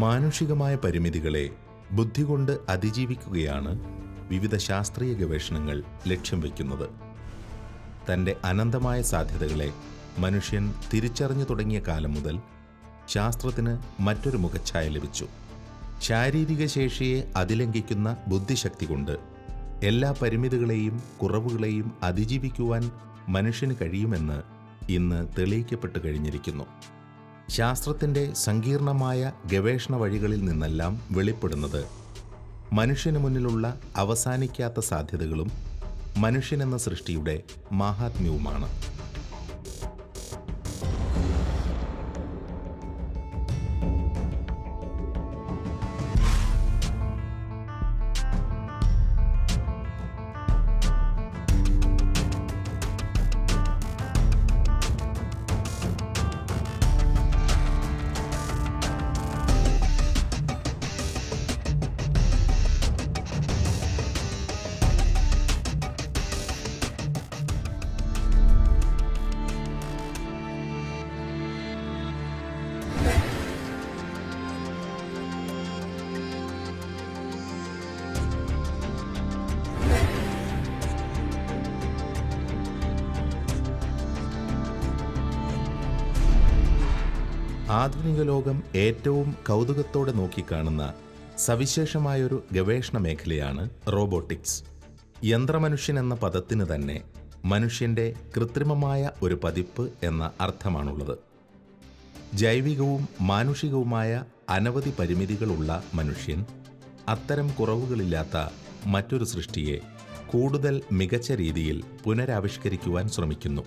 മാനുഷികമായ പരിമിതികളെ ബുദ്ധി കൊണ്ട് അതിജീവിക്കുകയാണ് വിവിധ ശാസ്ത്രീയ ഗവേഷണങ്ങൾ ലക്ഷ്യം വയ്ക്കുന്നത്. തൻ്റെ അനന്തമായ സാധ്യതകളെ മനുഷ്യൻ തിരിച്ചറിഞ്ഞു തുടങ്ങിയ കാലം മുതൽ ശാസ്ത്രത്തിന് മറ്റൊരു മുഖച്ഛായ ലഭിച്ചു. ശാരീരിക ശേഷിയെ അതിലംഘിക്കുന്ന ബുദ്ധിശക്തി കൊണ്ട് എല്ലാ പരിമിതികളെയും കുറവുകളെയും അതിജീവിക്കുവാൻ മനുഷ്യന് കഴിയുമെന്ന് ഇന്ന് തെളിയിക്കപ്പെട്ടു കഴിഞ്ഞിരിക്കുന്നു. ശാസ്ത്രത്തിൻ്റെ സങ്കീർണമായ ഗവേഷണ വഴികളിൽ നിന്നെല്ലാം വെളിപ്പെടുന്നത് മനുഷ്യന് മുന്നിലുള്ള അവസാനിക്കാത്ത സാധ്യതകളും മനുഷ്യനെന്ന സൃഷ്ടിയുടെ മാഹാത്മ്യവുമാണ്. ആധുനിക ലോകം ഏറ്റവും കൗതുകത്തോടെ നോക്കിക്കാണുന്ന സവിശേഷമായൊരു ഗവേഷണ മേഖലയാണ് റോബോട്ടിക്സ്. യന്ത്രമനുഷ്യൻ എന്ന പദത്തിന് തന്നെ മനുഷ്യൻ്റെ കൃത്രിമമായ ഒരു പതിപ്പ് എന്ന അർത്ഥമാണുള്ളത്. ജൈവികവും മാനുഷികവുമായ അനവധി പരിമിതികളുള്ള മനുഷ്യൻ അത്തരം കുറവുകളില്ലാത്ത മറ്റൊരു സൃഷ്ടിയെ കൂടുതൽ മികച്ച രീതിയിൽ പുനരാവിഷ്കരിക്കുവാൻ ശ്രമിക്കുന്നു.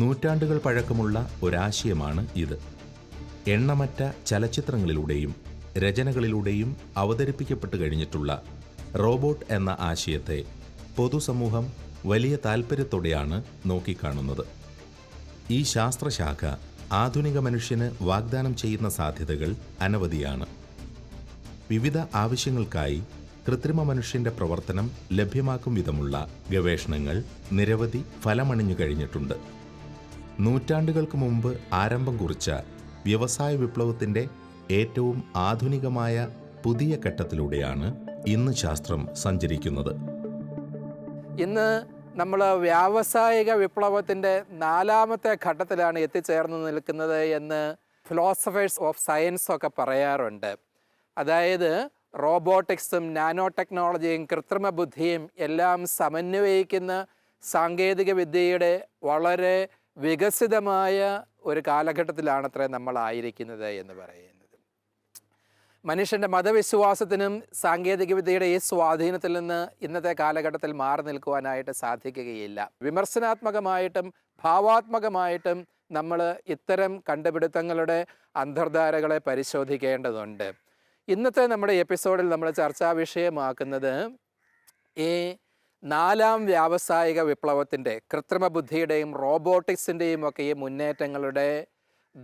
നൂറ്റാണ്ടുകൾ പഴക്കമുള്ള ഒരാശയമാണ് ഇത്. എണ്ണമറ്റ ചലച്ചിത്രങ്ങളിലൂടെയും രചനകളിലൂടെയും അവതരിപ്പിക്കപ്പെട്ടു കഴിഞ്ഞിട്ടുള്ള റോബോട്ട് എന്ന ആശയത്തെ പൊതുസമൂഹം വലിയ താൽപ്പര്യത്തോടെയാണ് നോക്കിക്കാണുന്നത്. ഈ ശാസ്ത്രശാഖ ആധുനിക മനുഷ്യന് വാഗ്ദാനം ചെയ്യുന്ന സാധ്യതകൾ അനവധിയാണ്. വിവിധ ആവശ്യങ്ങൾക്കായി കൃത്രിമ മനുഷ്യന്റെ പ്രവർത്തനം ലഭ്യമാക്കും വിധമുള്ള ഗവേഷണങ്ങൾ നിരവധി ഫലമണിഞ്ഞു കഴിഞ്ഞിട്ടുണ്ട്. നൂറ്റാണ്ടുകൾക്ക് മുമ്പ് ആരംഭം കുറിച്ച വ്യവസായ വിപ്ലവത്തിൻ്റെ ഏറ്റവും ആധുനികമായ പുതിയ ഘട്ടത്തിലൂടെയാണ് ഇന്ന് ശാസ്ത്രം സഞ്ചരിക്കുന്നത്. ഇന്ന് നമ്മൾ വ്യാവസായിക വിപ്ലവത്തിൻ്റെ 4ാമത്തെ ഘട്ടത്തിലാണ് എത്തിച്ചേർന്ന് നിൽക്കുന്നത് എന്ന് ഫിലോസഫേഴ്സ് ഓഫ് സയൻസ് ഒക്കെ പറയാറുണ്ട്. അതായത് റോബോട്ടിക്സും നാനോ ടെക്നോളജിയും കൃത്രിമ ബുദ്ധിയും എല്ലാം സമന്വയിക്കുന്ന സാങ്കേതിക വിദ്യയുടെ വളരെ വികസിതമായ ഒരു കാലഘട്ടത്തിലാണത്രേ നമ്മളായിരിക്കുന്നത് എന്ന് പറയുന്നത്. മനുഷ്യൻ്റെ മതവിശ്വാസത്തിനും സാങ്കേതികവിദ്യയുടെ ഈ സ്വാധീനത്തിൽ നിന്ന് ഇന്നത്തെ കാലഘട്ടത്തിൽ മാറി നിൽക്കുവാനായിട്ട് സാധിക്കുകയില്ല. വിമർശനാത്മകമായിട്ടും ഭാവാത്മകമായിട്ടും നമ്മൾ ഇത്തരം കണ്ടുപിടുത്തങ്ങളുടെ അന്തർധാരകളെ പരിശോധിക്കേണ്ടതുണ്ട്. ഇന്നത്തെ നമ്മുടെ എപ്പിസോഡിൽ നമ്മൾ ചർച്ചാ വിഷയമാക്കുന്നത് ഈ 4ാം വ്യാവസായിക വിപ്ലവത്തിൻ്റെ കൃത്രിമ ബുദ്ധിയുടെയും റോബോട്ടിക്സിൻ്റെയും ഒക്കെ ഈ മുന്നേറ്റങ്ങളുടെ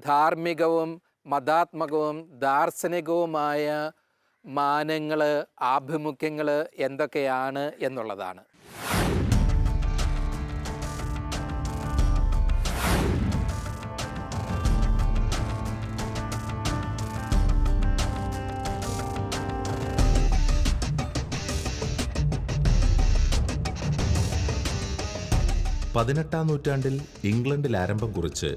ധാർമ്മികവും മതാത്മകവും ദാർശനികവുമായ മാനങ്ങൾ, ആഭിമുഖ്യങ്ങൾ എന്തൊക്കെയാണ് എന്നുള്ളതാണ്. പതിനെട്ടാം നൂറ്റാണ്ടിൽ ഇംഗ്ലണ്ടിൽ ആരംഭം കുറിച്ച്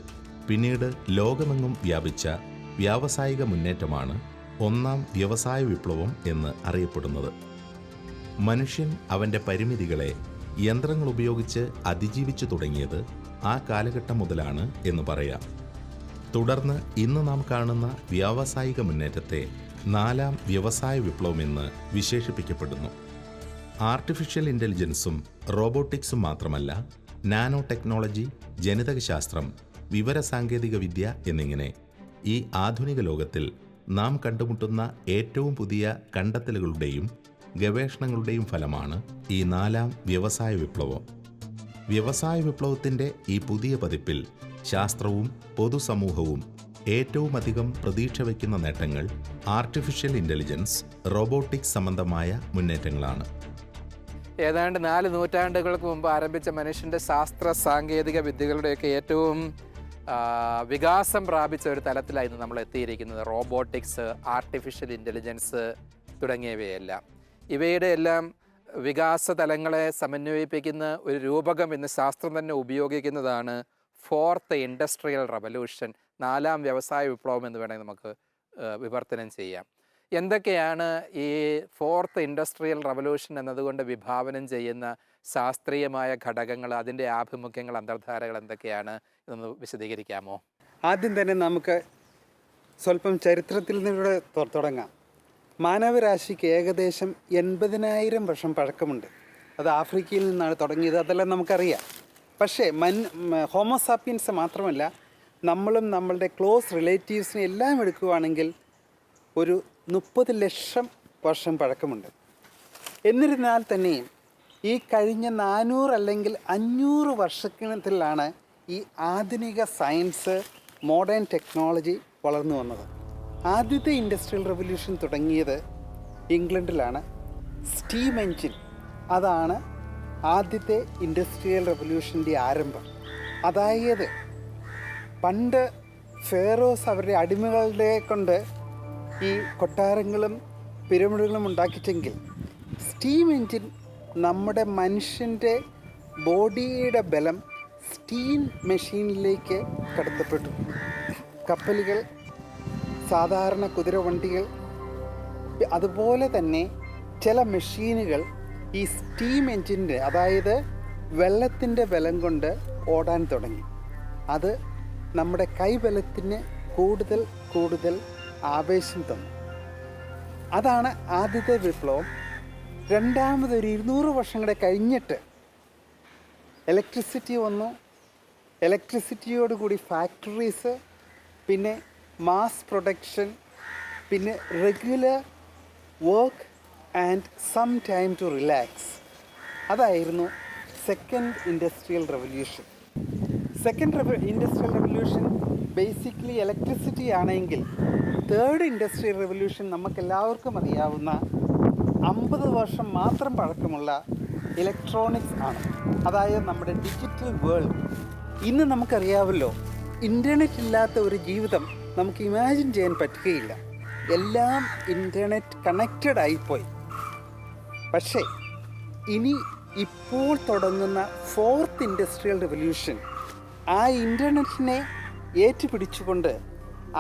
പിന്നീട് ലോകമെങ്ങും വ്യാപിച്ച വ്യാവസായിക മുന്നേറ്റമാണ് 1ാം വ്യവസായ വിപ്ലവം എന്ന് അറിയപ്പെടുന്നത്. മനുഷ്യൻ അവൻ്റെ പരിമിതികളെ യന്ത്രങ്ങൾ ഉപയോഗിച്ച് അതിജീവിച്ചു തുടങ്ങിയത് ആ കാലഘട്ടം മുതലാണ് എന്ന് പറയാം. തുടർന്ന് ഇന്ന് നാം കാണുന്ന വ്യാവസായിക മുന്നേറ്റത്തെ 4ാം വ്യവസായ വിപ്ലവം എന്ന് വിശേഷിപ്പിക്കപ്പെടുന്നു. ആർട്ടിഫിഷ്യൽ ഇൻ്റലിജൻസും റോബോട്ടിക്സും മാത്രമല്ല, നാനോ ടെക്നോളജി, ജനിതകശാസ്ത്രം, വിവരസാങ്കേതിക വിദ്യ എന്നിങ്ങനെ ഈ ആധുനിക ലോകത്തിൽ നാം കണ്ടുമുട്ടുന്ന ഏറ്റവും പുതിയ കണ്ടെത്തലുകളുടെയും ഗവേഷണങ്ങളുടെയും ഫലമാണ് ഈ 4ാം വ്യവസായ വിപ്ലവം. വ്യവസായ വിപ്ലവത്തിൻ്റെ ഈ പുതിയ പതിപ്പിൽ ശാസ്ത്രവും പൊതുസമൂഹവും ഏറ്റവുമധികം പ്രതീക്ഷ വയ്ക്കുന്ന നേട്ടങ്ങൾ ആർട്ടിഫിഷ്യൽ ഇൻ്റലിജൻസ്, റോബോട്ടിക്സ് സംബന്ധമായ മുന്നേറ്റങ്ങളാണ്. ഏതാണ്ട് 4 നൂറ്റാണ്ടുകൾക്ക് മുമ്പ് ആരംഭിച്ച മനുഷ്യൻ്റെ ശാസ്ത്ര സാങ്കേതിക വിദ്യകളുടെയൊക്കെ ഏറ്റവും വികാസം പ്രാപിച്ച ഒരു തലത്തിലാണ് ഇന്ന് നമ്മൾ എത്തിയിരിക്കുന്നത്. റോബോട്ടിക്സ്, ആർട്ടിഫിഷ്യൽ ഇൻ്റലിജൻസ് തുടങ്ങിയവയെല്ലാം. ഇവയുടെ എല്ലാം വികാസ തലങ്ങളെ സമന്വയിപ്പിക്കുന്ന ഒരു രൂപകം ഇന്ന് ശാസ്ത്രം തന്നെ ഉപയോഗിക്കുന്നതാണ് ഫോർത്ത് ഇൻഡസ്ട്രിയൽ റവല്യൂഷൻ, 4ാം വ്യവസായ വിപ്ലവം എന്ന് വേണമെങ്കിൽ നമുക്ക് വിവർത്തനം ചെയ്യാം. എന്തൊക്കെയാണ് ഈ ഫോർത്ത് ഇൻഡസ്ട്രിയൽ റവല്യൂഷൻ എന്നതുകൊണ്ട് വിഭാവനം ചെയ്യുന്ന ശാസ്ത്രീയമായ ഘടകങ്ങൾ, അതിൻ്റെ ആഭിമുഖ്യങ്ങൾ, അന്തർധാരകൾ എന്തൊക്കെയാണ് ഇതൊന്ന് വിശദീകരിക്കാമോ? ആദ്യം തന്നെ നമുക്ക് സ്വല്പം ചരിത്രത്തിൽ നിന്നിവിടെ തുടങ്ങാം. മാനവരാശിക്ക് ഏകദേശം 80,000 വർഷം പഴക്കമുണ്ട്. അത് ആഫ്രിക്കയിൽ നിന്നാണ് തുടങ്ങിയത്, അതെല്ലാം നമുക്കറിയാം. പക്ഷേ ഹോമോസാപ്പിയൻസ് മാത്രമല്ല, നമ്മളും നമ്മളുടെ ക്ലോസ് റിലേറ്റീവ്സിനെ എല്ലാം എടുക്കുകയാണെങ്കിൽ ഒരു 30 ലക്ഷം വർഷം പഴക്കമുണ്ട്. എന്നിരുന്നാൽ തന്നെയും ഈ കഴിഞ്ഞ 400 അല്ലെങ്കിൽ 500 വർഷത്തിലാണ് ഈ ആധുനിക സയൻസ്, മോഡേൺ ടെക്നോളജി വളർന്നു വന്നത്. ആദ്യത്തെ ഇൻഡസ്ട്രിയൽ റവല്യൂഷൻ തുടങ്ങിയത് ഇംഗ്ലണ്ടിലാണ്. സ്റ്റീം എൻജിൻ, അതാണ് ആദ്യത്തെ ഇൻഡസ്ട്രിയൽ റവല്യൂഷൻ്റെ ആരംഭം. അതായത് പണ്ട് ഫേറോസ് അവരുടെ അടിമകളുടെ കൊണ്ട് ഈ കൊട്ടാരങ്ങളും പിരമിഡുകളും ഉണ്ടാക്കിച്ചെങ്കിൽ സ്റ്റീം എൻജിൻ നമ്മുടെ മനുഷ്യൻ്റെ ബോഡിയുടെ ബലം സ്റ്റീം മെഷീനിലേക്ക് കടത്തപ്പെട്ടു. കപ്പലുകൾ, സാധാരണ കുതിരവണ്ടികൾ, അതുപോലെ തന്നെ ചില മെഷീനുകൾ ഈ സ്റ്റീം എൻജിൻ്റെ, അതായത് വെള്ളത്തിൻ്റെ ബലം കൊണ്ട് ഓടാൻ തുടങ്ങി. അത് നമ്മുടെ കൈബലത്തിന് കൂടുതൽ കൂടുതൽ ആവേശം തന്നു. അതാണ് ആദ്യത്തെ വിപ്ലവം. രണ്ടാമതൊരു 200 വർഷം കൂടെ കഴിഞ്ഞിട്ട് ഇലക്ട്രിസിറ്റി വന്നു. ഇലക്ട്രിസിറ്റിയോടുകൂടി ഫാക്ടറീസ്, പിന്നെ മാസ് പ്രൊഡക്ഷൻ, പിന്നെ regular work and some time to relax. അതായിരുന്നു second industrial revolution. Second industrial revolution basically electricity ആണെങ്കിൽ, തേർഡ് ഇൻഡസ്ട്രിയൽ റവല്യൂഷൻ നമുക്കെല്ലാവർക്കും അറിയാവുന്ന 50 വർഷം മാത്രം പഴക്കമുള്ള ഇലക്ട്രോണിക്സ് ആണ്. അതായത് നമ്മുടെ ഡിജിറ്റൽ വേൾഡ്. ഇന്ന് നമുക്കറിയാമല്ലോ, ഇൻ്റർനെറ്റ് ഇല്ലാത്ത ഒരു ജീവിതം നമുക്ക് ഇമാജിൻ ചെയ്യാൻ പറ്റുകയില്ല. എല്ലാം ഇൻ്റർനെറ്റ് കണക്റ്റഡ് ആയിപ്പോയി. പക്ഷേ ഇപ്പോൾ തുടങ്ങുന്ന ഫോർത്ത് ഇൻഡസ്ട്രിയൽ റവല്യൂഷൻ ആ ഇൻ്റർനെറ്റിനെ ഏറ്റുപിടിച്ചുകൊണ്ട്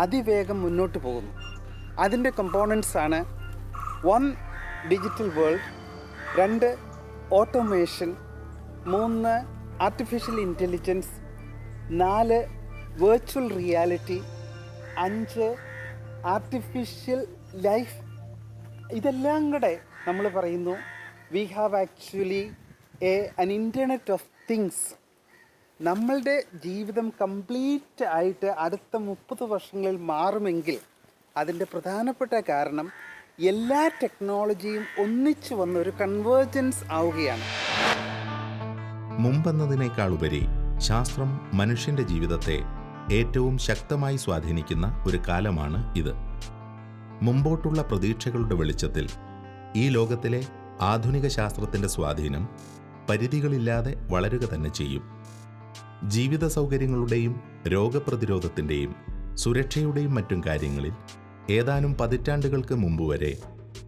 അതിവേഗം മുന്നോട്ട് പോകുന്നു. അതിൻ്റെ കമ്പോണൻസാണ് 1 digital world, 2 automation, 3 artificial intelligence, 4 virtual reality, 5 artificial life. ഇതെല്ലാം കൂടെ നമ്മൾ പറയുന്നു we have actually an internet of things. നമ്മളുടെ ജീവിതം കംപ്ലീറ്റ് ആയിട്ട് അടുത്ത 30 വർഷങ്ങളിൽ മാറുമെങ്കിൽ അതിൻ്റെ പ്രധാനപ്പെട്ട കാരണം എല്ലാ ടെക്നോളജിയും ഒന്നിച്ചു വന്ന ഒരു കൺവേർജൻസ് ആവുകയാണ്. മുമ്പെന്നതിനേക്കാളുപരി ശാസ്ത്രം മനുഷ്യന്റെ ജീവിതത്തെ ഏറ്റവും ശക്തമായി സ്വാധീനിക്കുന്ന ഒരു കാലമാണ് ഇത്. മുമ്പോട്ടുള്ള പ്രതീക്ഷകളുടെ വെളിച്ചത്തിൽ ഈ ലോകത്തിലെ ആധുനിക ശാസ്ത്രത്തിന്റെ സ്വാധീനം പരിധികളില്ലാതെ വളരുക തന്നെ ചെയ്യും. ജീവിത സൗകര്യങ്ങളുടെയും രോഗപ്രതിരോധത്തിൻ്റെയും സുരക്ഷയുടെയും മറ്റും കാര്യങ്ങളിൽ ഏതാനും പതിറ്റാണ്ടുകൾക്ക് മുമ്പ് വരെ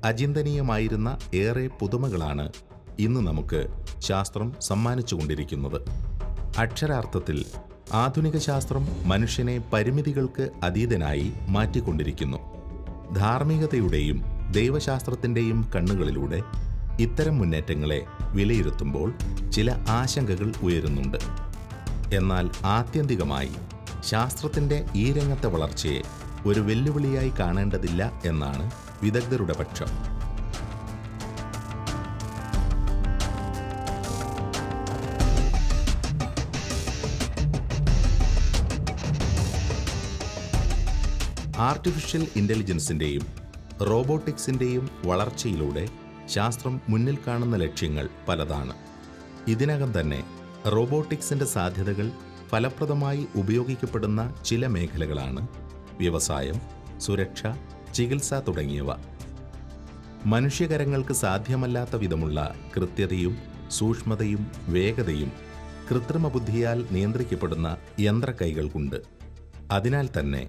അചിന്തനീയമായിരുന്ന ഏറെ പുതുമകളാണ് ഇന്ന് നമുക്ക് ശാസ്ത്രം സമ്മാനിച്ചുകൊണ്ടിരിക്കുന്നത്. അക്ഷരാർത്ഥത്തിൽ ആധുനിക ശാസ്ത്രം മനുഷ്യനെ പരിമിതികൾക്ക് അതീതനായി മാറ്റിക്കൊണ്ടിരിക്കുന്നു. ധാർമ്മികതയുടെയും ദൈവശാസ്ത്രത്തിൻ്റെയും കണ്ണുകളിലൂടെ ഇത്തരം മുന്നേറ്റങ്ങളെ വിലയിരുത്തുമ്പോൾ ചില ആശങ്കകൾ ഉയരുന്നുണ്ട്. എന്നാൽ ആത്യന്തികമായി ശാസ്ത്രത്തിൻ്റെ ഈ രംഗത്തെ വളർച്ചയെ ഒരു വെല്ലുവിളിയായി കാണേണ്ടതില്ല എന്നാണ് വിദഗ്ധരുടെ പക്ഷം. ആർട്ടിഫിഷ്യൽ ഇൻ്റലിജൻസിൻ്റെയും റോബോട്ടിക്സിൻ്റെയും വളർച്ചയിലൂടെ ശാസ്ത്രം മുന്നിൽ കാണുന്ന ലക്ഷ്യങ്ങൾ പലതാണ്. ഇതിനകം തന്നെ റോബോട്ടിക്സിൻ്റെ സാധ്യതകൾ ഫലപ്രദമായി ഉപയോഗിക്കപ്പെടുന്ന ചില മേഖലകളാണ് വ്യവസായം, സുരക്ഷ, ചികിത്സ തുടങ്ങിയവ. മനുഷ്യകരങ്ങൾക്ക് സാധ്യമല്ലാത്ത വിധമുള്ള കൃത്യതയും സൂക്ഷ്മതയും വേഗതയും കൃത്രിമ ബുദ്ധിയാൽ നിയന്ത്രിക്കപ്പെടുന്ന യന്ത്രക്കൈകൾക്കുണ്ട്. അതിനാൽ തന്നെ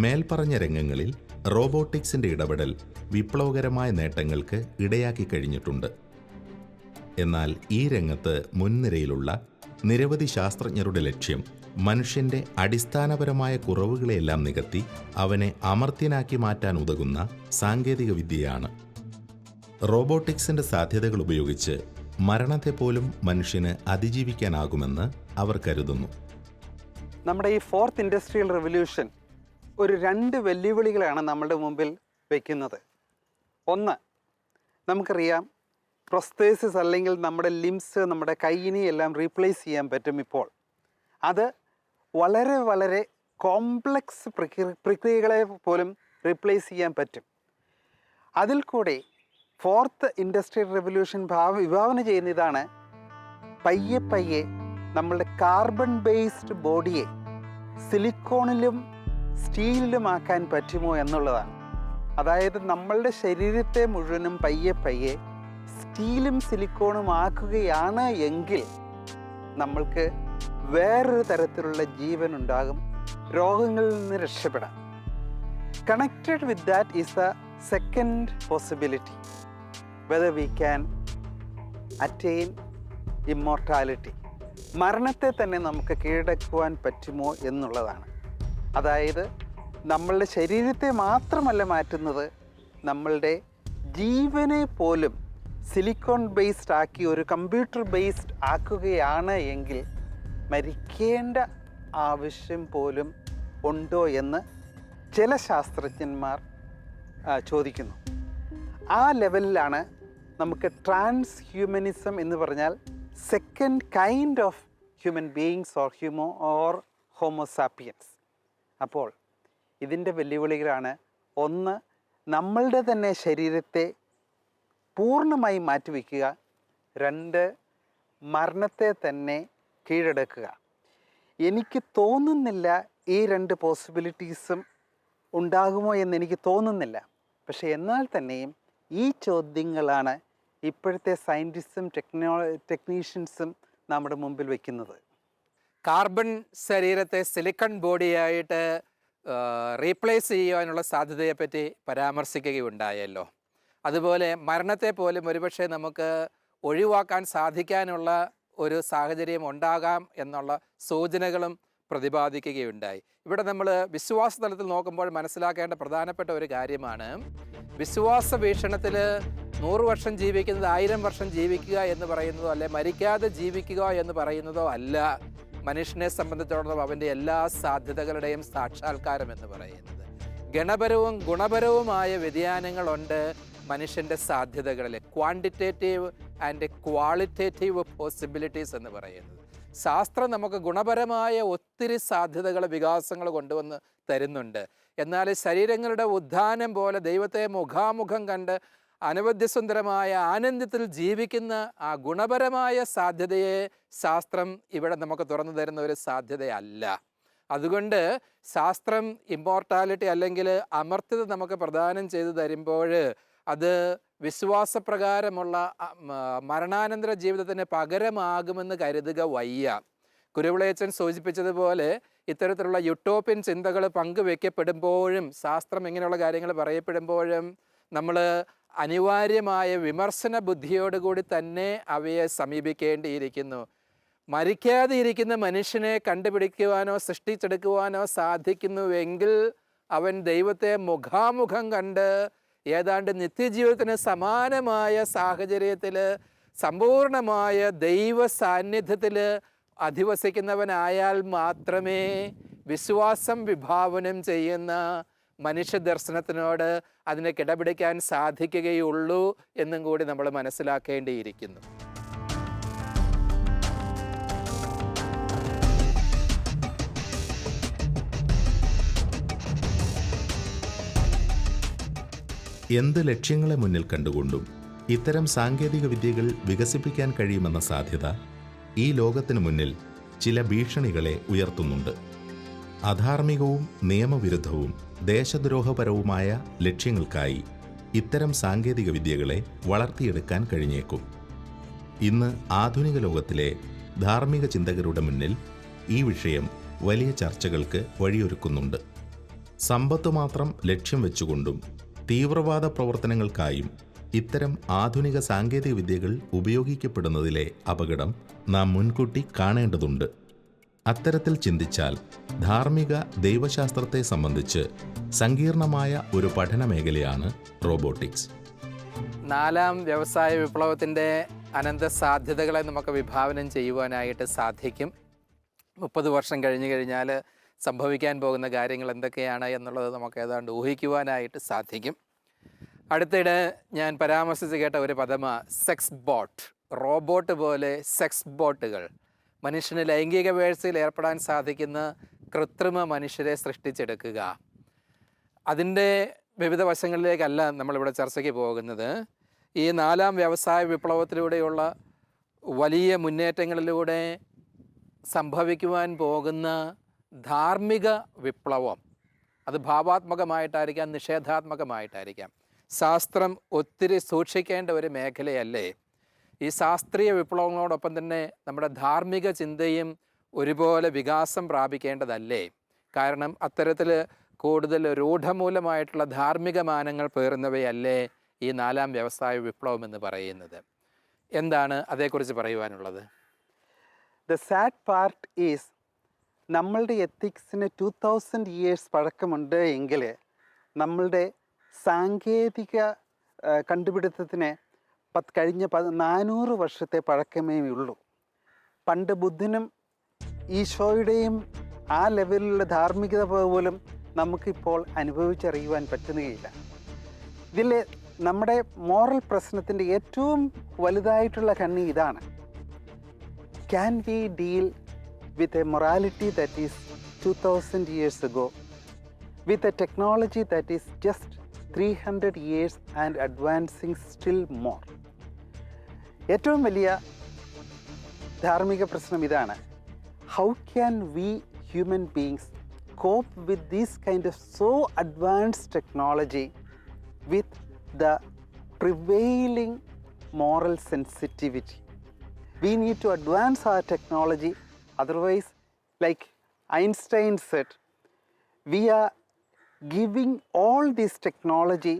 മേൽപ്പറഞ്ഞ രംഗങ്ങളിൽ റോബോട്ടിക്സിന്റെ ഇടപെടൽ വിപ്ലവകരമായ നേട്ടങ്ങൾക്ക് ഇടയാക്കി കഴിഞ്ഞിട്ടുണ്ട്. എന്നാൽ ഈ രംഗത്ത് മുൻനിരയിലുള്ള നിരവധി ശാസ്ത്രജ്ഞരുടെ ലക്ഷ്യം മനുഷ്യന്റെ അടിസ്ഥാനപരമായ കുറവുകളെയെല്ലാം നികത്തി അവനെ അമർത്യനാക്കി മാറ്റാൻ ഉതകുന്ന സാങ്കേതിക വിദ്യയാണ്. റോബോട്ടിക്സിന്റെ സാധ്യതകൾ ഉപയോഗിച്ച് മരണത്തെ പോലും മനുഷ്യന് അതിജീവിക്കാനാകുമെന്ന് അവർ കരുതുന്നു. നമ്മുടെ ഈ 4th ഇൻഡസ്ട്രിയൽ റെവല്യൂഷൻ ഒരു 2 വെല്ലുവിളികളാണ് നമ്മുടെ മുമ്പിൽ വയ്ക്കുന്നത്. ഒന്ന്, നമുക്കറിയാം പ്രൊസ്തേസിസ് അല്ലെങ്കിൽ നമ്മുടെ ലിംസ്, നമ്മുടെ കൈയിനെ എല്ലാം റീപ്ലേസ് ചെയ്യാൻ പറ്റും ഇപ്പോൾ. അത് വളരെ വളരെ കോംപ്ലക്സ് പ്രക്രിയകളെ പോലും റീപ്ലേസ് ചെയ്യാൻ പറ്റും. അതിൽ കൂടെ 4th ഇൻഡസ്ട്രിയൽ റെവല്യൂഷൻ വിഭാവന ചെയ്യുന്ന ഇതാണ്, പയ്യെ പയ്യെ നമ്മളുടെ കാർബൺ ബേസ്ഡ് ബോഡിയെ സിലിക്കോണിലും സ്റ്റീലിലും ആക്കാൻ പറ്റുമോ എന്നുള്ളതാണ്. അതായത് നമ്മളുടെ ശരീരത്തെ മുഴുവനും പയ്യെ പയ്യെ സ്റ്റീലും സിലിക്കോണും ആക്കുകയാണ് എങ്കിൽ നമ്മൾക്ക് വേറൊരു തരത്തിലുള്ള ജീവൻ ഉണ്ടാകും, രോഗങ്ങളിൽ നിന്ന് രക്ഷപ്പെടാം. Connected with that is the second possibility, whether we can attain immortality. മരണത്തെ തന്നെ നമുക്ക് കീഴടക്കുവാൻ പറ്റുമോ എന്നുള്ളതാണ്. അതായത് നമ്മളുടെ ശരീരത്തെ മാത്രമല്ല മാറ്റുന്നത്, നമ്മളുടെ ജീവനെ പോലും സിലിക്കോൺ ബേസ്ഡ് ആക്കി ഒരു കമ്പ്യൂട്ടർ ബേസ്ഡ് ആക്കുകയാണ് എങ്കിൽ മരിക്കേണ്ട ആവശ്യം പോലും ഉണ്ടോ എന്ന് ചില ശാസ്ത്രജ്ഞന്മാർ ചോദിക്കുന്നു. ആ ലെവലിലാണ് നമുക്ക് ട്രാൻസ് ഹ്യൂമനിസം എന്ന് പറഞ്ഞാൽ second kind of human beings or Homo sapiens. അപ്പോൾ ഇതിൻ്റെ വെല്ലുവിളികളാണ്: ഒന്ന്, നമ്മളുടെ തന്നെ ശരീരത്തെ പൂർണ്ണമായി മാറ്റിവെക്കുക; 2, മരണത്തെ തന്നെ കീഴടക്കുക. എനിക്ക് തോന്നുന്നില്ല ഈ 2 പോസിബിലിറ്റീസും ഉണ്ടാകുമോ എന്നെനിക്ക് തോന്നുന്നില്ല. പക്ഷേ എന്നാൽ തന്നെയും ഈ ചോദ്യങ്ങളാണ് ഇപ്പോഴത്തെ സയൻറ്റിസ്റ്റും ടെക്നീഷ്യൻസും നമ്മുടെ മുമ്പിൽ വയ്ക്കുന്നത്. കാർബൺ ശരീരത്തെ സിലിക്കൺ ബോഡിയായിട്ട് റീപ്ലേസ് ചെയ്യുവാനുള്ള സാധ്യതയെപ്പറ്റി പരാമർശിക്കുകയുണ്ടായല്ലോ. അതുപോലെ മരണത്തെ പോലും ഒരുപക്ഷെ നമുക്ക് ഒഴിവാക്കാൻ സാധിക്കാനുള്ള ഒരു സാഹചര്യം ഉണ്ടാകാം എന്നുള്ള സൂചനകളും പ്രതിപാദിക്കുകയുണ്ടായി. ഇവിടെ നമ്മൾ വിശ്വാസ തലത്തിൽ നോക്കുമ്പോൾ മനസ്സിലാക്കേണ്ട പ്രധാനപ്പെട്ട ഒരു കാര്യമാണ്, വിശ്വാസ വീക്ഷണത്തിൽ 100 വർഷം ജീവിക്കുന്നത് 1000 വർഷം ജീവിക്കുക എന്ന് പറയുന്നതോ അല്ലെ മരിക്കാതെ ജീവിക്കുക എന്ന് പറയുന്നതോ അല്ല മനുഷ്യനെ സംബന്ധിച്ചിടത്തോളം അവൻ്റെ എല്ലാ സാധ്യതകളുടെയും സാക്ഷാത്കാരം എന്ന് പറയുന്നത്. ഗണപരവും ഗുണപരവുമായ വ്യതിയാനങ്ങളുണ്ട് മനുഷ്യൻ്റെ സാധ്യതകളിൽ, ക്വാണ്ടിറ്റേറ്റീവ് ആൻഡ് ക്വാളിറ്റേറ്റീവ് പോസിബിലിറ്റീസ് എന്ന് പറയുന്നത്. ശാസ്ത്രം നമുക്ക് ഗുണപരമായ ഒത്തിരി സാധ്യതകൾ, വികാസങ്ങൾ കൊണ്ടുവന്ന് തരുന്നുണ്ട്. എന്നാൽ ശരീരങ്ങളുടെ ഉദ്ധാനം പോലെ ദൈവത്തെ മുഖാമുഖം കണ്ട് അനവധ്യസുന്ദരമായ ആനന്ദത്തിൽ ജീവിക്കുന്ന ആ ഗുണപരമായ സാധ്യതയെ ശാസ്ത്രം ഇവിടെ നമുക്ക് തുറന്നു തരുന്ന ഒരു സാധ്യതയല്ല. അതുകൊണ്ട് ശാസ്ത്രം ഇമ്മോർട്ടാലിറ്റി അല്ലെങ്കിൽ അമർത്യത നമുക്ക് പ്രദാനം ചെയ്തു തരുമ്പോൾ അത് വിശ്വാസപ്രകാരമുള്ള മരണാനന്തര ജീവിതത്തിന് പകരമാകുമെന്ന് കരുതുക വയ്യ. കുരുവിളയച്ചൻ സൂചിപ്പിച്ചതുപോലെ ഇത്തരത്തിലുള്ള യുട്ടോപ്യൻ ചിന്തകൾ പങ്കുവെക്കപ്പെടുമ്പോഴും ശാസ്ത്രം ഇങ്ങനെയുള്ള കാര്യങ്ങൾ പറയപ്പെടുമ്പോഴും നമ്മൾ അനിവാര്യമായ വിമർശന ബുദ്ധിയോടുകൂടി തന്നെ അവയെ സമീപിക്കേണ്ടിയിരിക്കുന്നു. മരിക്കാതെ ഇരിക്കുന്ന മനുഷ്യനെ കണ്ടുപിടിക്കുവാനോ സൃഷ്ടിച്ചെടുക്കുവാനോ സാധിക്കുന്നുവെങ്കിൽ അവൻ ദൈവത്തെ മുഖാമുഖം കണ്ട് ഏതാണ്ട് നിത്യജീവിതത്തിന് സമാനമായ സാഹചര്യത്തിൽ സമ്പൂർണമായ ദൈവ സാന്നിധ്യത്തിൽ അധിവസിക്കുന്നവനായാൽ മാത്രമേ വിശ്വാസം വിഭാവനം ചെയ്യുന്ന മനുഷ്യ ദർശനത്തിനോട് അതിനെ കിടപിടിക്കാൻ സാധിക്കുകയുള്ളൂ എന്നും കൂടി നമ്മൾ മനസ്സിലാക്കേണ്ടിയിരിക്കുന്നു. എന്ത് ലക്ഷ്യങ്ങളെ മുന്നിൽ കണ്ടുകൊണ്ടും ഇത്തരം സാങ്കേതിക വിദ്യകൾ വികസിപ്പിക്കാൻ കഴിയുമെന്ന സാധ്യത ഈ ലോകത്തിനു മുന്നിൽ ചില ഭീഷണികളെ ഉയർത്തുന്നുണ്ട്. അധാർമികവും നിയമവിരുദ്ധവും ദേശദ്രോഹപരവുമായ ലക്ഷ്യങ്ങൾക്കായി ഇത്തരം സാങ്കേതിക വിദ്യകളെ വളർത്തിയെടുക്കാൻ കഴിഞ്ഞേക്കും. ഇന്ന് ആധുനിക ലോകത്തിലെ ധാർമ്മിക ചിന്തകരുടെ മുന്നിൽ ഈ വിഷയം വലിയ ചർച്ചകൾക്ക് വഴിയൊരുക്കുന്നുണ്ട്. സമ്പത്ത് മാത്രം ലക്ഷ്യം വെച്ചുകൊണ്ടും തീവ്രവാദ പ്രവർത്തനങ്ങൾക്കായും ഇത്തരം ആധുനിക സാങ്കേതിക വിദ്യകൾ ഉപയോഗിക്കപ്പെടുന്നതിലെ അപകടം നാം മുൻകൂട്ടി കാണേണ്ടതുണ്ട്. അത്തരത്തിൽ ചിന്തിച്ചാൽ ധാർമ്മിക ദൈവശാസ്ത്രത്തെ സംബന്ധിച്ച് സങ്കീർണമായ ഒരു പഠന മേഖലയാണ് റോബോട്ടിക്സ്. നാലാം വ്യവസായ വിപ്ലവത്തിൻ്റെ അനന്ത സാധ്യതകളെ നമുക്ക് വിഭാവനം ചെയ്യുവാനായിട്ട് സാധിക്കും. 30 വർഷം കഴിഞ്ഞു കഴിഞ്ഞാൽ സംഭവിക്കാൻ പോകുന്ന കാര്യങ്ങൾ എന്തൊക്കെയാണ് എന്നുള്ളത് നമുക്ക് ഏതാണ്ട് ഊഹിക്കുവാനായിട്ട് സാധിക്കും. അടുത്തിടെ ഞാൻ പരാമർശിച്ച് കേട്ട ഒരു പദമാണ് സെക്സ് ബോട്ട്. റോബോട്ട് പോലെ സെക്സ് ബോട്ടുകൾ, മനുഷ്യന് ലൈംഗിക വേഴ്ചയിൽ ഏർപ്പെടാൻ സാധിക്കുന്ന കൃത്രിമ മനുഷ്യരെ സൃഷ്ടിച്ചെടുക്കുക. അതിൻ്റെ വിവിധ വശങ്ങളിലേക്കല്ല നമ്മളിവിടെ ചർച്ചയ്ക്ക് പോകുന്നത്. ഈ നാലാം വ്യവസായ വിപ്ലവത്തിലൂടെയുള്ള വലിയ മുന്നേറ്റങ്ങളിലൂടെ സംഭവിക്കുവാൻ പോകുന്ന ധാർമ്മിക വിപ്ലവം, അത് ഭാവാത്മകമായിട്ടായിരിക്കാം, നിഷേധാത്മകമായിട്ടായിരിക്കാം. ശാസ്ത്രം ഒത്തിരി സൂക്ഷിക്കേണ്ട ഒരു മേഖലയല്ലേ? ഈ ശാസ്ത്രീയ വിപ്ലവങ്ങളോടൊപ്പം തന്നെ നമ്മുടെ ധാർമ്മിക ചിന്തയും ഒരുപോലെ വികാസം പ്രാപിക്കേണ്ടതല്ലേ? കാരണം അത്തരത്തിൽ കൂടുതൽ രൂഢമൂലമായിട്ടുള്ള ധാർമ്മിക മാനങ്ങൾ പേറുന്നവയല്ലേ ഈ നാലാം വ്യവസായ വിപ്ലവം എന്ന് പറയുന്നത്? എന്താണ് അതേക്കുറിച്ച് പറയുവാനുള്ളത്? ദ സാഡ് പാർട്ട് ഈസ്, നമ്മളുടെ എത്തിക്സിന് 2000 ഇയേഴ്സ് പഴക്കമുണ്ട് എങ്കിൽ നമ്മളുടെ സാങ്കേതിക കണ്ടുപിടുത്തത്തിന് കഴിഞ്ഞ 400 വർഷത്തെ പഴക്കമേ ഉള്ളൂ. പണ്ട് ബുദ്ധനും ഈശോയുടെയും ആ ലെവലിലുള്ള ധാർമ്മികത പോലും നമുക്കിപ്പോൾ അനുഭവിച്ചറിയുവാൻ പറ്റുകയില്ല. ഇതിൽ നമ്മുടെ മോറൽ പ്രശ്നത്തിൻ്റെ ഏറ്റവും വലുതായിട്ടുള്ള കണ്ണി ഇതാണ്: can we deal with a morality that is 2000 years ago with a technology that is just 300 years and advancing still more? ഏറ്റവും വലിയ ധാർമ്മിക പ്രശ്നം ഇതാണ്: how can we human beings cope with this kind of so advanced technology with the prevailing moral sensitivity? We need to advance our technology, otherwise, like Einstein said, we are giving all this technology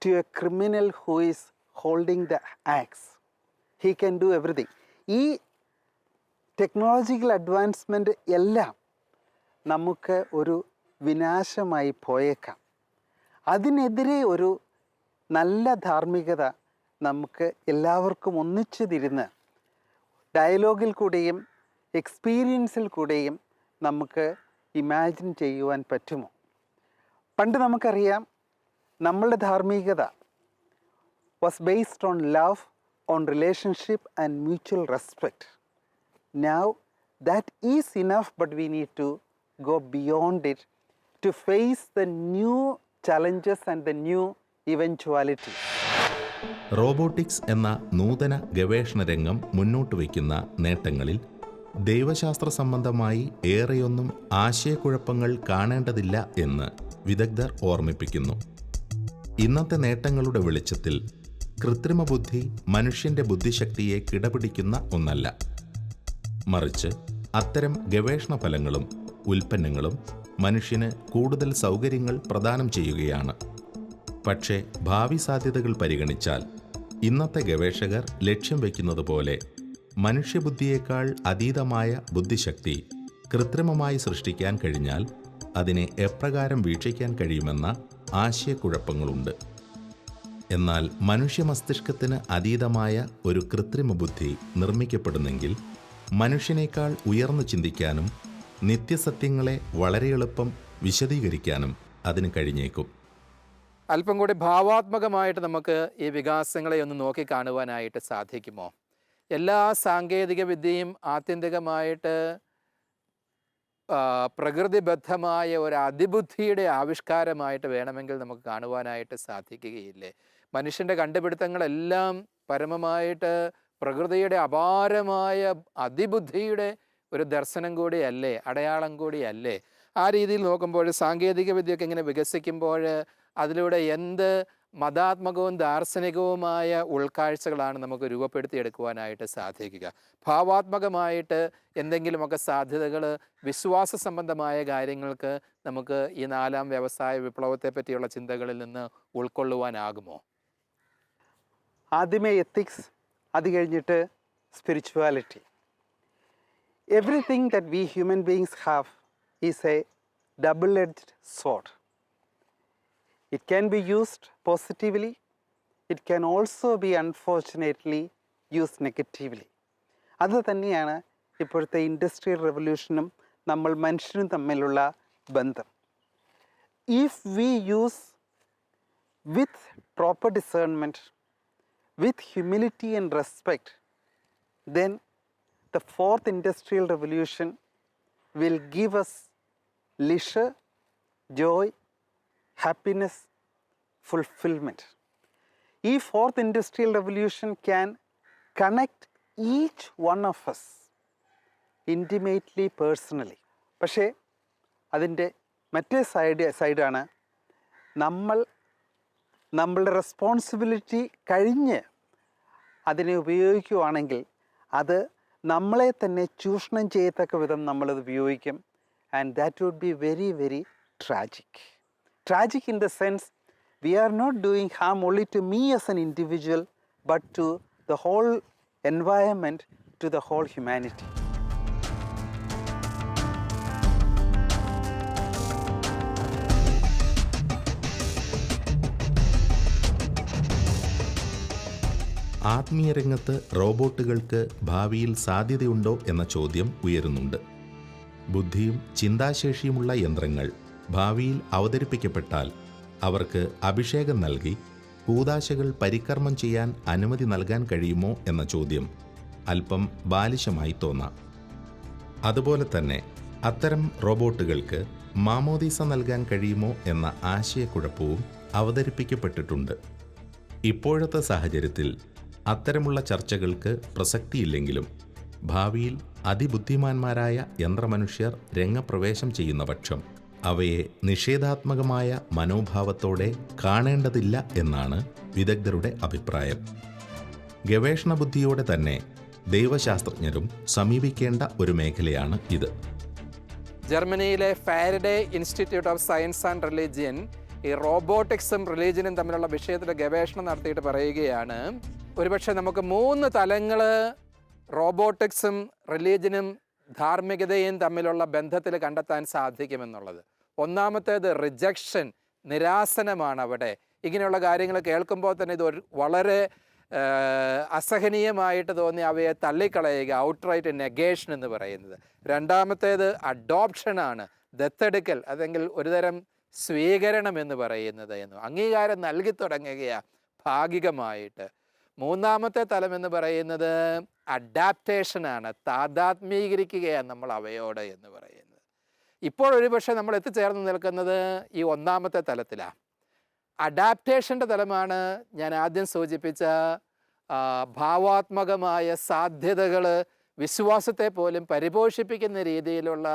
to a criminal who is holding the axe. He can do everything. ഈ technological advancement എല്ലാം നമുക്ക് ഒരു വിനാശമായി പോയേക്കാം. അതിനെതിരെ ഒരു നല്ല ധാർമ്മികത നമുക്ക് എല്ലാവർക്കും ഒന്നിച്ചു തിരിഞ്ഞ് ഡയലോഗിൽ കൂടെയും എക്സ്പീരിയൻസിൽ കൂടെയും നമുക്ക് ഇമാജിൻ ചെയ്യുവാൻ പറ്റുമോ? പണ്ട് നമുക്കറിയാം, നമ്മളുടെ ധാർമ്മികത was based on love, on relationship and mutual respect. Now that is enough, but we need to go beyond it to face the new challenges and the new eventualities. Robotics എന്ന നൂതന ഗവേഷണ രംഗം മുന്നോട്ട് വയ്ക്കുന്ന നേട്ടങ്ങളിൽ ദൈവശാസ്ത്ര സംബന്ധമായി ഏറെയൊന്നും ആശയക്കുഴപ്പങ്ങൾ കാണേണ്ടതില്ല എന്ന് വിദഗ്ധർ ഓർമ്മിപ്പിക്കുന്നു. ഇന്നത്തെ നേട്ടങ്ങളുടെ വെളിച്ചത്തിൽ കൃത്രിമ ബുദ്ധി മനുഷ്യന്റെ ബുദ്ധിശക്തിയെ കിടപിടിക്കുന്ന ഒന്നല്ല. മറിച്ച് അത്തരം ഗവേഷണ ഫലങ്ങളും ഉൽപ്പന്നങ്ങളും മനുഷ്യന് കൂടുതൽ സൗകര്യങ്ങൾ പ്രദാനം ചെയ്യുകയാണ്. പക്ഷേ ഭാവി സാധ്യതകൾ പരിഗണിച്ചാൽ ഇന്നത്തെ ഗവേഷകർ ലക്ഷ്യം വയ്ക്കുന്നത് പോലെ മനുഷ്യബുദ്ധിയേക്കാൾ അതീതമായ ബുദ്ധിശക്തി കൃത്രിമമായി സൃഷ്ടിക്കാൻ കഴിഞ്ഞാൽ അതിനെ എപ്രകാരം വീക്ഷിക്കാൻ കഴിയുമെന്ന ആശയക്കുഴപ്പങ്ങളുണ്ട്. എന്നാൽ മനുഷ്യ മസ്തിഷ്കത്തിന് അതീതമായ ഒരു കൃത്രിമ ബുദ്ധി നിർമ്മിക്കപ്പെടുന്നെങ്കിൽ മനുഷ്യനേക്കാൾ ഉയർന്നു ചിന്തിക്കാനും നിത്യസത്യങ്ങളെ വളരെ എളുപ്പം വിശദീകരിക്കാനും അതിന് കഴിഞ്ഞേക്കും. അല്പം കൂടി ഭാവാത്മകമായിട്ട് നമുക്ക് ഈ വികാസങ്ങളെ ഒന്ന് നോക്കിക്കാണുവാനായിട്ട് സാധിക്കുമോ? എല്ലാ സാങ്കേതിക വിദ്യയും ആത്യന്തികമായിട്ട് പ്രകൃതിബദ്ധമായ ഒരു അതിബുദ്ധിയുടെ ആവിഷ്കാരമായിട്ട് വേണമെങ്കിൽ നമുക്ക് കാണുവാനായിട്ട് സാധിക്കുകയില്ലേ? മനുഷ്യൻ്റെ കണ്ടുപിടുത്തങ്ങളെല്ലാം പരമമായിട്ട് പ്രകൃതിയുടെ അപാരമായ അതിബുദ്ധിയുടെ ഒരു ദർശനം കൂടിയല്ലേ, അടയാളം കൂടിയല്ലേ? ആ രീതിയിൽ നോക്കുമ്പോൾ സാങ്കേതിക വിദ്യയൊക്കെ ഇങ്ങനെ വികസിക്കുമ്പോൾ അതിലൂടെ എന്ത് മതാത്മകവും ദാർശനികവുമായ ഉൾക്കാഴ്ചകളാണ് നമുക്ക് രൂപപ്പെടുത്തിയെടുക്കുവാനായിട്ട് സാധിക്കുക. ഭാവാത്മകമായിട്ട് എന്തെങ്കിലുമൊക്കെ സാധ്യതകൾ വിശ്വാസ സംബന്ധമായ കാര്യങ്ങൾക്ക് നമുക്ക് ഈ 4-ാം വ്യവസായ വിപ്ലവത്തെ പറ്റിയുള്ള ചിന്തകളിൽ നിന്ന് ഉൾക്കൊള്ളുവാനാകുമോ? ആദ്യമേ എത്തിക്സ്, അത് കഴിഞ്ഞിട്ട് spirituality. Everything that we human beings have is A double-edged sword. It can be used positively. It can also be unfortunately used negatively. അത് തന്നെയാണ് ഇപ്പോഴത്തെ ഇൻഡസ്ട്രിയൽ റെവല്യൂഷനും നമ്മൾ മനുഷ്യനും തമ്മിലുള്ള ബന്ധം. If we use with proper discernment, with humility and respect, then the fourth industrial revolution will give us leisure, joy, happiness, fulfillment. ഈ fourth industrial revolution can connect each one of us intimately, personally. പക്ഷേ അതിൻ്റെ മറ്റേ സൈഡാണ് നമ്മളുടെ responsibility കഴിഞ്ഞ് അതിനെ ഉപയോഗിക്കുകയാണെങ്കിൽ അത് നമ്മളെ തന്നെ ചൂഷണം ചെയ്യത്തക്ക വിധം നമ്മളത് ഉപയോഗിക്കും. And that would be very, very tragic. Tragic in the sense we are not doing harm only to me as an individual, but to the whole environment, to the whole humanity. ആത്മീയ രംഗത്ത് റോബോട്ടുകൾക്ക് ഭാവിയിൽ സാധ്യതയുണ്ടോ എന്ന ചോദ്യം ഉയരുന്നുണ്ട്. ബുദ്ധിയും ചിന്താശേഷിയുമുള്ള യന്ത്രങ്ങൾ ഭാവിയിൽ അവതരിപ്പിക്കപ്പെട്ടാൽ അവർക്ക് അഭിഷേകം നൽകി കൂദാശകൾ പരികർമ്മം ചെയ്യാൻ അനുമതി നൽകാൻ കഴിയുമോ എന്ന ചോദ്യം അല്പം ബാലിശമായി തോന്നാം. അതുപോലെ തന്നെ അത്തരം റോബോട്ടുകൾക്ക് മാമോദീസ നൽകാൻ കഴിയുമോ എന്ന ആശയക്കുഴപ്പവും അവതരിപ്പിക്കപ്പെട്ടിട്ടുണ്ട്. ഇപ്പോഴത്തെ സാഹചര്യത്തിൽ അത്തരമുള്ള ചർച്ചകൾക്ക് പ്രസക്തിയില്ലെങ്കിലും ഭാവിയിൽ അതിബുദ്ധിമാന്മാരായ യന്ത്രമനുഷ്യർ രംഗപ്രവേശം ചെയ്യുന്ന പക്ഷം അവയെ നിഷേധാത്മകമായ മനോഭാവത്തോടെ കാണേണ്ടതില്ല എന്നാണ് വിദഗ്ധരുടെ അഭിപ്രായം. ഗവേഷണ ബുദ്ധിയോടെ തന്നെ ദൈവശാസ്ത്രജ്ഞരും സമീപിക്കേണ്ട ഒരു മേഖലയാണ് ഇത്. ജർമ്മനിയിലെ Faraday institute of science and religion ഈ റോബോട്ടിക്സും റിലീജിയനും തമ്മിലുള്ള വിഷയത്തിൽ ഗവേഷണം നടത്തിയിട്ട് പറയുകയാണ്, ഒരുപക്ഷെ നമുക്ക് 3 തലങ്ങൾ റോബോട്ടിക്സും റിലീജിയനും ധാർമ്മികതയും തമ്മിലുള്ള ബന്ധത്തിൽ കണ്ടെത്താൻ സാധിക്കുമെന്നുള്ളത്. ഒന്നാമത്തേത് റിജക്ഷൻ, നിരാസനമാണ്. അവിടെ ഇങ്ങനെയുള്ള കാര്യങ്ങൾ കേൾക്കുമ്പോൾ തന്നെ ഇത് വളരെ അസഹനീയമായിട്ട് തോന്നി അവയെ തള്ളിക്കളയുക, ഔട്ട്റൈറ്റ് നെഗേഷൻ എന്ന് പറയുന്നത്. രണ്ടാമത്തേത് അഡോപ്ഷനാണ്, ദത്തെടുക്കൽ, അല്ലെങ്കിൽ ഒരുതരം സ്വീകരണം എന്ന് പറയുന്നത്, അംഗീകാരം നൽകി തുടങ്ങുകയാണ് ഭാഗികമായിട്ട്. മൂന്നാമത്തെ തലം എന്ന് പറയുന്നത് അഡാപ്റ്റേഷനാണ്, താദാത്മീകരിക്കുകയാണ് നമ്മൾ അവയോട് എന്ന് പറയുന്നത്. ഇപ്പോൾ ഒരുപക്ഷെ നമ്മൾ എത്തിച്ചേർന്ന് നിൽക്കുന്നത് ഈ ഒന്നാമത്തെ തലത്തിലാണ്. അഡാപ്റ്റേഷൻ്റെ തലമാണ് ഞാൻ ആദ്യം സൂചിപ്പിച്ച ഭാവാത്മകമായ സാധ്യതകൾ വിശ്വാസത്തെ പോലും പരിപോഷിപ്പിക്കുന്ന രീതിയിലുള്ള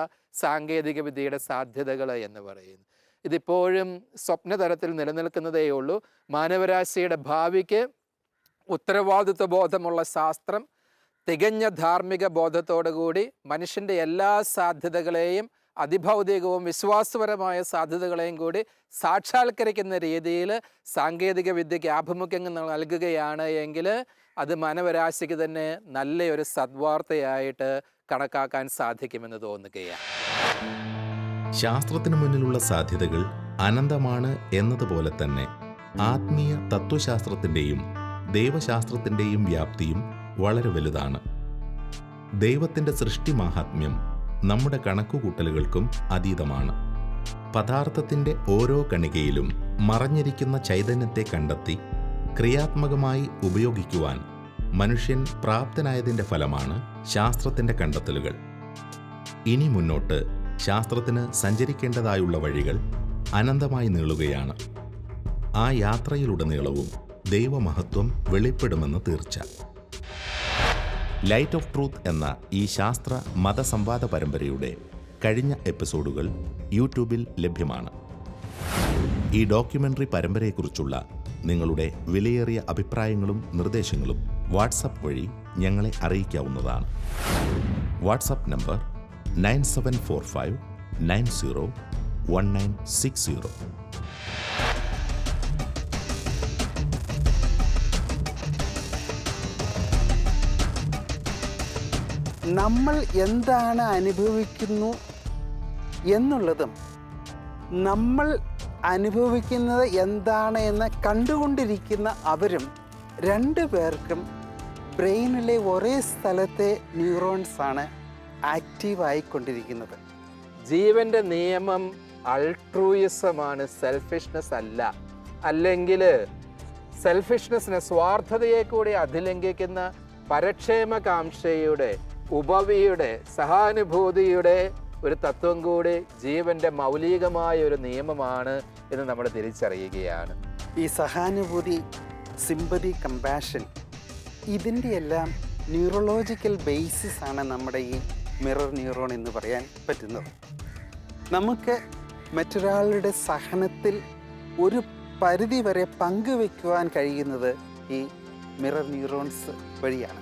സാങ്കേതിക വിദ്യയുടെ സാധ്യതകൾ എന്ന് പറയുന്നു. ഇതിപ്പോഴും സ്വപ്നതലത്തിൽ നിലനിൽക്കുന്നതേ ഉള്ളൂ. മാനവരാശിയുടെ ഭാവിക്ക് ഉത്തരവാദിത്വ ബോധമുള്ള ശാസ്ത്രം തികഞ്ഞ ധാർമ്മിക ബോധത്തോടുകൂടി മനുഷ്യൻ്റെ എല്ലാ സാധ്യതകളെയും അതിഭൗതികവും വിശ്വാസപരമായ സാധ്യതകളെയും കൂടി സാക്ഷാത്കരിക്കുന്ന രീതിയിൽ സാങ്കേതിക വിദ്യയ്ക്ക് ആഭിമുഖ്യം നൽകുകയാണ് എങ്കിൽ അത് മാനവരാശിക്ക് തന്നെ നല്ലൊരു സദ്വാർത്തയായിട്ട് കണക്കാക്കാൻ സാധിക്കുമെന്ന് തോന്നുകയാണ്. ശാസ്ത്രത്തിന് മുന്നിലുള്ള സാധ്യതകൾ അനന്തമാണ് എന്നതുപോലെ തന്നെ ആത്മീയ തത്വശാസ്ത്രത്തിൻ്റെയും ദൈവശാസ്ത്രത്തിൻ്റെയും വ്യാപ്തിയും വളരെ വലുതാണ്. ദൈവത്തിൻ്റെ സൃഷ്ടി മാഹാത്മ്യം നമ്മുടെ കണക്കുകൂട്ടലുകൾക്കും അതീതമാണ്. പദാർത്ഥത്തിൻ്റെ ഓരോ കണികയിലും മറഞ്ഞിരിക്കുന്ന ചൈതന്യത്തെ കണ്ടെത്തി ക്രിയാത്മകമായി ഉപയോഗിക്കുവാൻ മനുഷ്യൻ പ്രാപ്തനായതിൻ്റെ ഫലമാണ് ശാസ്ത്രത്തിൻ്റെ കണ്ടെത്തലുകൾ. ഇനി മുന്നോട്ട് ശാസ്ത്രത്തിന് സഞ്ചരിക്കേണ്ടതായുള്ള വഴികൾ അനന്തമായി നീളുകയാണ്. ആ യാത്രയിലുടനീളവും ദൈവമഹത്വം വെളിപ്പെടുമെന്ന് തീർച്ച. ലൈറ്റ് ഓഫ് ട്രൂത്ത് എന്ന ഈ ശാസ്ത്ര മതസംവാദ പരമ്പരയുടെ കഴിഞ്ഞ എപ്പിസോഡുകൾ യൂട്യൂബിൽ ലഭ്യമാണ്. ഈ ഡോക്യുമെൻ്ററി പരമ്പരയെക്കുറിച്ചുള്ള നിങ്ങളുടെ വിലയേറിയ അഭിപ്രായങ്ങളും നിർദ്ദേശങ്ങളും വാട്സപ്പ് വഴി ഞങ്ങളെ അറിയിക്കാവുന്നതാണ്. WhatsApp number 9745901960. നമ്മൾ എന്താണ് അനുഭവിക്കുന്നു എന്നുള്ളതും നമ്മൾ അനുഭവിക്കുന്നത് എന്താണ് എന്ന് കണ്ടുകൊണ്ടിരിക്കുന്ന അവരും രണ്ടു പേർക്കും ബ്രെയിനിലെ ഒരേ സ്ഥലത്തെ ന്യൂറോൺസാണ് ആക്റ്റീവായിക്കൊണ്ടിരിക്കുന്നത്. ജീവന്റെ നിയമം അൾട്രൂയിസമാണ്, സെൽഫിഷ്നെസ് അല്ല. അല്ലെങ്കിൽ സെൽഫിഷ്നെസ്സിനെ, സ്വാർത്ഥതയെ കൂടി അതിലംഘിക്കുന്ന പരക്ഷേമകാംക്ഷയുടെ, ഉപവിയുടെ, സഹാനുഭൂതിയുടെ ഒരു തത്വം കൂടി ജീവന്റെ മൗലികമായ ഒരു നിയമമാണ് എന്ന് നമ്മൾ തിരിച്ചറിയുകയാണ്. ഈ സഹാനുഭൂതി, സിമ്പതി, കമ്പാഷൻ, ഇതിൻ്റെ എല്ലാം ന്യൂറോളജിക്കൽ ബേസിസ് ആണ് നമ്മുടെ ഈ മിറർ ന്യൂറോൺ എന്ന് പറയാൻ പറ്റുന്നത്. നമുക്ക് മറ്റൊരാളുടെ സഹനത്തിൽ ഒരു പരിധി വരെ പങ്കുവെക്കുവാൻ കഴിയുന്നത് ഈ മിറർ ന്യൂറോൺസ് വഴിയാണ്.